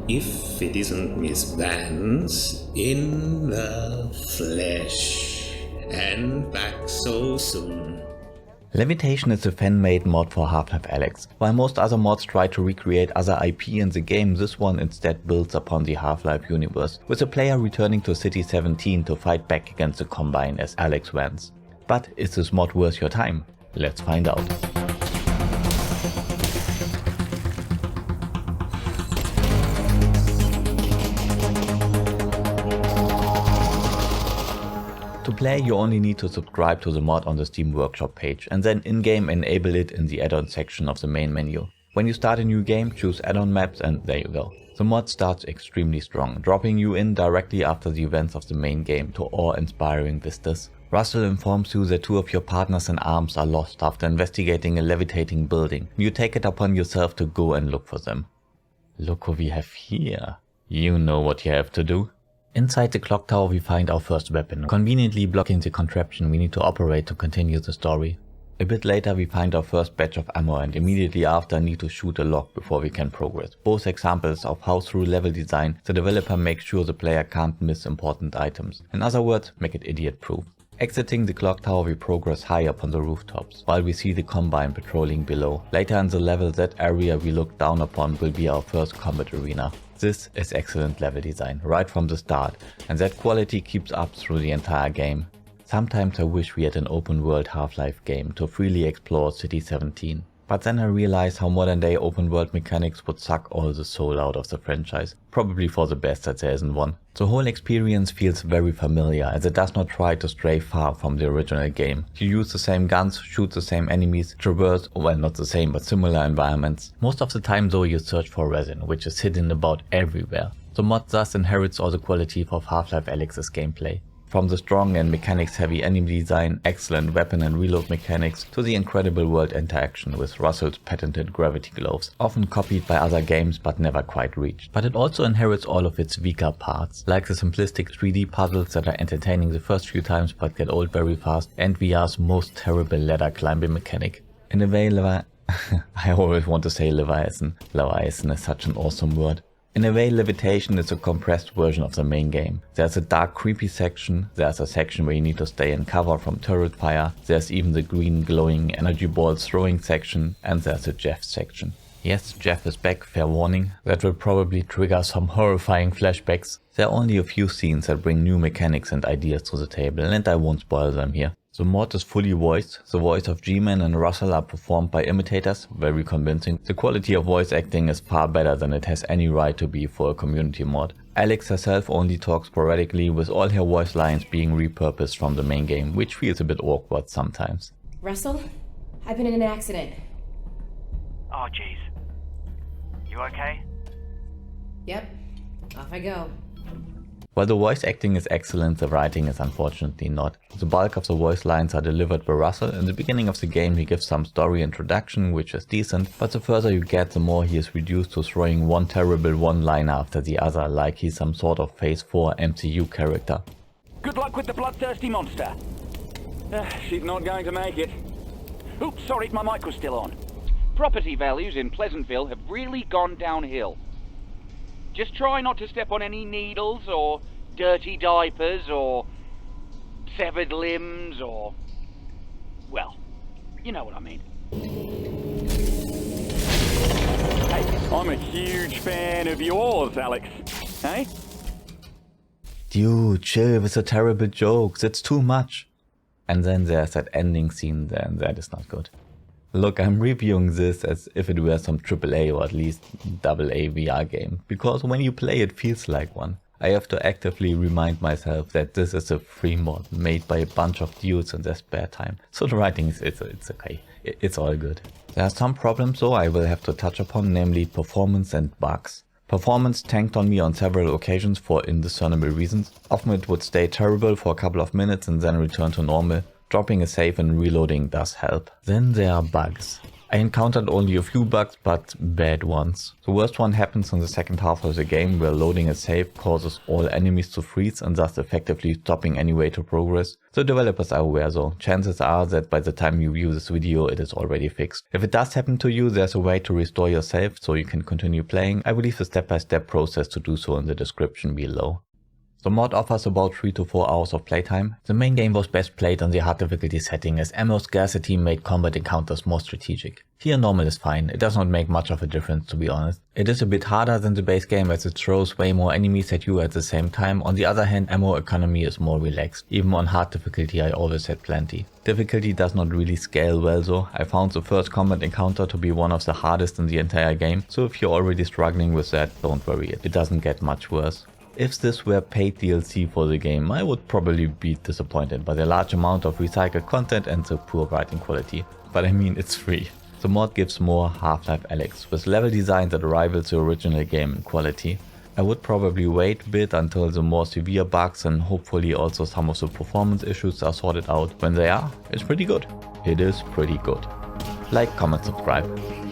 if it isn't Miss Vance in the flesh, and back so soon. Levitation is a fan-made mod for Half-Life Alyx. While most other mods try to recreate other IP in the game, this one instead builds upon the Half-Life universe, with the player returning to City 17 to fight back against the Combine as Alyx Vance. But is this mod worth your time? Let's find out. To play, you only need to subscribe to the mod on the Steam Workshop page and then in-game enable it in the add-on section of the main menu. When you start a new game, choose add-on maps and there you go. The mod starts extremely strong, dropping you in directly after the events of the main game to awe-inspiring vistas. Russell informs you that two of your partners in arms are lost after investigating a levitating building. You take it upon yourself to go and look for them. Look what we have here. You know what you have to do. Inside the clock tower we find our first weapon, conveniently blocking the contraption we need to operate to continue the story. A bit later we find our first batch of ammo and immediately after need to shoot a lock before we can progress. Both examples of how through level design the developer makes sure the player can't miss important items. In other words, make it idiot proof. Exiting the clock tower we progress high up on the rooftops, while we see the Combine patrolling below. Later in the level, that area we look down upon will be our first combat arena. This is excellent level design, right from the start, and that quality keeps up through the entire game. Sometimes I wish we had an open world Half-Life game to freely explore City 17. But then I realized how modern day open world mechanics would suck all the soul out of the franchise. Probably for the best that there isn't one. The whole experience feels very familiar as it does not try to stray far from the original game. You use the same guns, shoot the same enemies, traverse, well not the same but similar environments. Most of the time though you search for resin, which is hidden about everywhere. The mod thus inherits all the quality of Half-Life Alyx's gameplay. From the strong and mechanics heavy enemy design, excellent weapon and reload mechanics, to the incredible world interaction with Russell's patented gravity gloves, often copied by other games but never quite reached. But it also inherits all of its weaker parts, like the simplistic 3D puzzles that are entertaining the first few times but get old very fast, and VR's most terrible ladder climbing mechanic. In a way, I always want to say Levitation. Levitation is such an awesome word. In a way, Levitation is a compressed version of the main game. There's a dark creepy section, there's a section where you need to stay in cover from turret fire, there's even the green glowing energy balls throwing section, and there's a Jeff section. Yes, Jeff is back, fair warning. That will probably trigger some horrifying flashbacks. There are only a few scenes that bring new mechanics and ideas to the table, and I won't spoil them here. The mod is fully voiced, the voice of G-Man and Russell are performed by imitators, very convincing. The quality of voice acting is far better than it has any right to be for a community mod. Alyx herself only talks sporadically, with all her voice lines being repurposed from the main game, which feels a bit awkward sometimes. Russell? I've been in an accident. Oh jeez. You okay? Yep. Off I go. While the voice acting is excellent, the writing is unfortunately not. The bulk of the voice lines are delivered by Russell. In the beginning of the game he gives some story introduction, which is decent, but the further you get the more he is reduced to throwing one terrible one-liner after the other, like he's some sort of Phase 4 MCU character. Good luck with the bloodthirsty monster. She's not going to make it. Oops, sorry, my mic was still on. Property values in Pleasantville have really gone downhill. Just try not to step on any needles or dirty diapers or severed limbs or, well, you know what I mean. Hey, I'm a huge fan of yours, Alyx. Hey? Dude, chill with the terrible jokes, it's too much. And then there's that ending scene there, and that is not good. Look, I'm reviewing this as if it were some AAA or at least AA VR game, because when you play it feels like one. I have to actively remind myself that this is a free mod made by a bunch of dudes in their spare time, so the writing is it's okay, it's all good. There are some problems though I will have to touch upon, namely performance and bugs. Performance tanked on me on several occasions for indiscernible reasons. Often it would stay terrible for a couple of minutes and then return to normal. Dropping a save and reloading does help. Then there are bugs. I encountered only a few bugs, but bad ones. The worst one happens in the second half of the game, where loading a save causes all enemies to freeze and thus effectively stopping any way to progress. The developers are aware though. Chances are that by the time you view this video it is already fixed. If it does happen to you, there's a way to restore your save so you can continue playing. I will leave the step-by-step process to do so in the description below. The mod offers about 3 to 4 hours of playtime. The main game was best played on the hard difficulty setting, as ammo scarcity made combat encounters more strategic. Here normal is fine, it does not make much of a difference to be honest. It is a bit harder than the base game as it throws way more enemies at you at the same time. On the other hand, ammo economy is more relaxed. Even on hard difficulty I always had plenty. Difficulty does not really scale well though. I found the first combat encounter to be one of the hardest in the entire game, so if you're already struggling with that, don't worry, it doesn't get much worse. If this were paid DLC for the game, I would probably be disappointed by the large amount of recycled content and the poor writing quality. But I mean, it's free. The mod gives more Half-Life Alyx, with level design that rivals the original game in quality. I would probably wait a bit until the more severe bugs and hopefully also some of the performance issues are sorted out. When they are, it's pretty good. It is pretty good. Like, comment, subscribe.